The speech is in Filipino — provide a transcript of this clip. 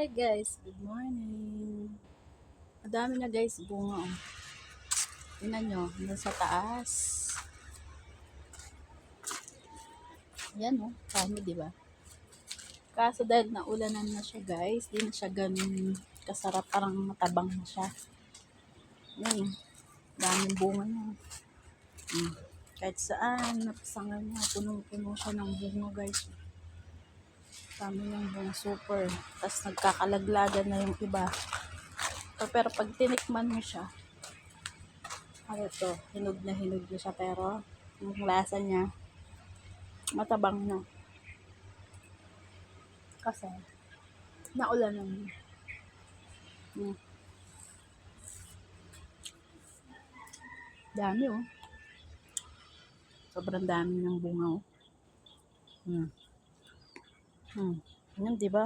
Hi guys, good morning. Madami na guys bunga. Oh. Tingnan nyo, hanggang sa taas. Yan oh, kami di ba? Kaso dahil naulanan na siya guys, di na siya ganun kasarap, parang matabang na siya. Yan, daming bunga niya. Kahit saan, napasangan niya, punong-puno siya ng bunga guys. Dami ng bunga, super. Tapos nagkakalaglagan na yung iba. Pero pag tinikman mo siya, ano to, hinog na siya, pero yung lasa niya, matabang na. Kasi, naulan naman. Dami oh. Sobrang dami ng bunga oh. Yan, di ba?